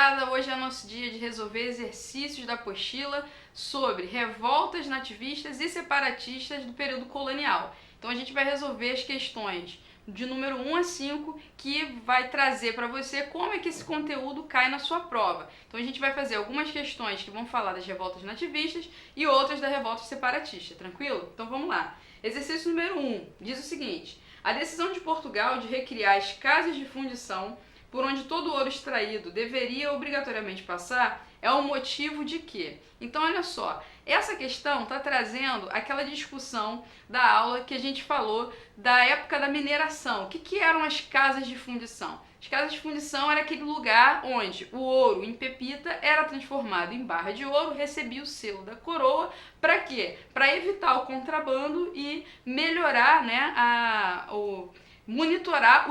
molecada, hoje é nosso dia de resolver exercícios da apostila sobre revoltas nativistas e separatistas do período colonial. Então a gente vai resolver as questões de número 1 a 5, que vai trazer para você como é que esse conteúdo cai na sua prova. Então a gente vai fazer algumas questões que vão falar das revoltas nativistas e outras das revoltas separatistas, tranquilo? Então vamos lá. Exercício número 1 diz o seguinte: a decisão de Portugal de recriar as casas de fundição por onde todo o ouro extraído deveria obrigatoriamente passar é um motivo de quê? Então olha só, essa questão está trazendo aquela discussão da aula que a gente falou da época da mineração. O que eram as casas de fundição? As casas de fundição era aquele lugar onde o ouro em pepita era transformado em barra de ouro, recebia o selo da coroa. Para quê? Para evitar o contrabando e melhorar, monitorar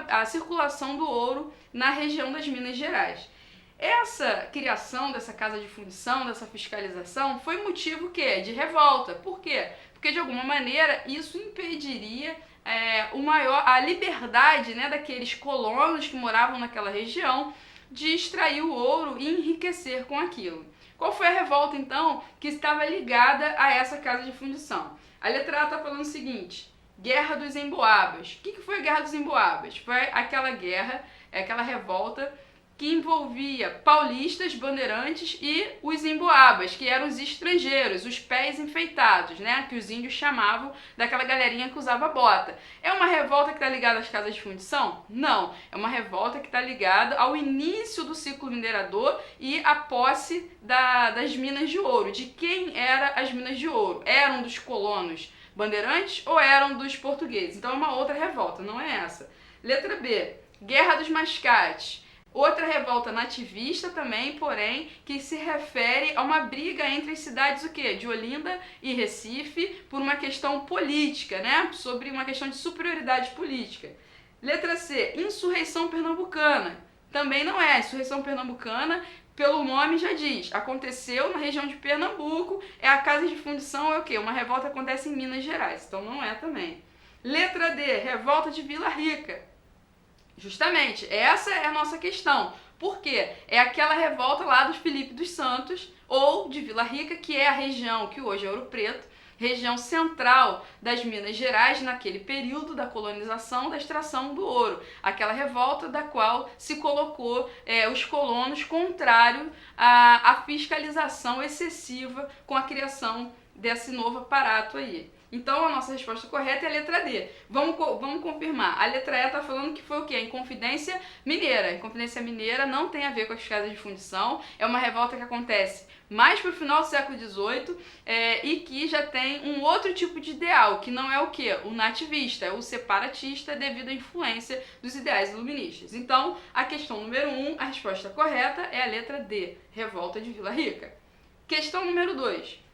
a circulação do ouro na região das Minas Gerais. Essa criação dessa casa de fundição, dessa fiscalização, foi motivo de revolta. Por quê? Porque de alguma maneira isso impediria a liberdade, daqueles colonos que moravam naquela região de extrair o ouro e enriquecer com aquilo. Qual foi a revolta então que estava ligada a essa casa de fundição? A letra A está falando o seguinte: Guerra dos Emboabas. O que foi a Guerra dos Emboabas? Foi aquela guerra, aquela revolta que envolvia paulistas, bandeirantes e os emboabas, que eram os estrangeiros, os pés enfeitados, que os índios chamavam daquela galerinha que usava bota. É uma revolta que está ligada às casas de fundição? Não. É uma revolta que está ligada ao início do ciclo minerador e à posse das minas de ouro. De quem eram as minas de ouro? Eram dos colonos bandeirantes ou eram dos portugueses? Então é uma outra revolta, não é essa. Letra B, Guerra dos Mascates. Outra revolta nativista também, porém, que se refere a uma briga entre as cidades de Olinda e Recife por uma questão política, sobre uma questão de superioridade política. Letra C, Insurreição Pernambucana. Também não é. Insurreição Pernambucana, pelo nome já diz, aconteceu na região de Pernambuco, a casa de fundição uma revolta que acontece em Minas Gerais, então não é também. Letra D, Revolta de Vila Rica. Justamente, essa é a nossa questão. Por quê? É aquela revolta lá dos Filipe dos Santos, ou de Vila Rica, que é a região que hoje é Ouro Preto, região central das Minas Gerais, naquele período da colonização, da extração do ouro. Aquela revolta da qual se colocou os colonos contrário à fiscalização excessiva com a criação desse novo aparato aí. Então a nossa resposta correta é a letra D. Vamos confirmar. A letra E está falando que foi o quê? A Inconfidência Mineira. A Inconfidência Mineira não tem a ver com as casas de fundição. É uma revolta que acontece mais para o final do século XVIII e que já tem um outro tipo de ideal, que não é o quê? O nativista, é o separatista devido à influência dos ideais iluministas. Então, a questão número 1, a resposta correta é a letra D, Revolta de Vila Rica. Questão número 2.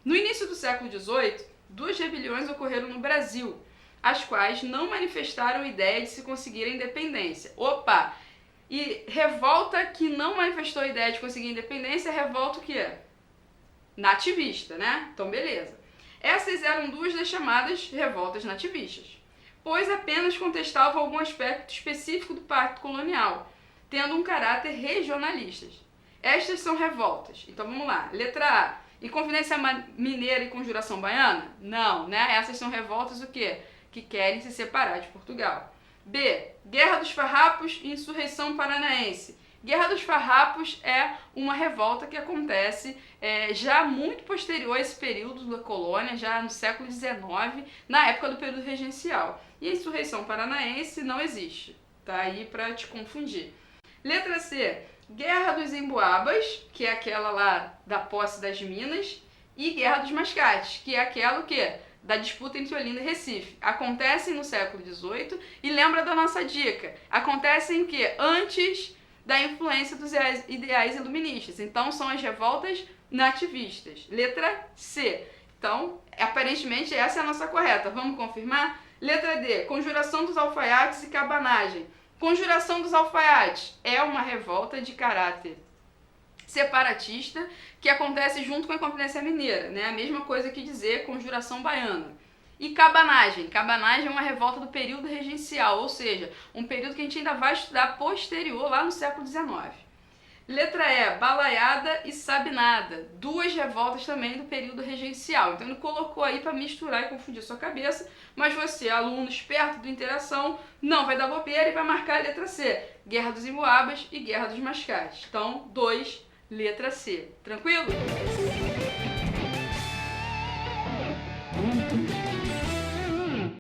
No início do século XVIII, 2 rebeliões ocorreram no Brasil, as quais não manifestaram ideia de se conseguir a independência. Opa! E revolta que não manifestou a ideia de conseguir a independência é revolta o quê? Nativista, Então, beleza. Essas eram 2 das chamadas revoltas nativistas, pois apenas contestavam algum aspecto específico do pacto colonial, tendo um caráter regionalista. Estas são revoltas. Então, vamos lá. Letra A. Inconfidência Mineira e Conjuração Baiana? Não, Essas são revoltas que querem se separar de Portugal. B. Guerra dos Farrapos e Insurreição Paranaense. Guerra dos Farrapos é uma revolta que acontece já muito posterior a esse período da colônia, já no século XIX, na época do período regencial. E a Insurreição Paranaense não existe. Tá aí para te confundir. Letra C. Guerra dos Emboabas, que é aquela lá da posse das minas, e Guerra dos Mascates, que é aquela da disputa entre Olinda e Recife. Acontecem no século XVIII e lembra da nossa dica. Acontecem antes da influência dos ideais iluministas. Então são as revoltas nativistas. Letra C. Então, aparentemente essa é a nossa correta. Vamos confirmar? Letra D. Conjuração dos Alfaiates e Cabanagem. Conjuração dos Alfaiates é uma revolta de caráter separatista que acontece junto com a Inconfidência Mineira, A mesma coisa que dizer Conjuração Baiana. E cabanagem. Cabanagem é uma revolta do período regencial, ou seja, um período que a gente ainda vai estudar posterior, lá no século XIX. Letra E, Balaiada e Sabinada, duas revoltas também do período regencial. Então ele colocou aí para misturar e confundir sua cabeça, mas você, aluno esperto do Interação, não vai dar bobeira e vai marcar a letra C, Guerra dos Emboabas e Guerra dos Mascates. Então, 2, letra C. Tranquilo?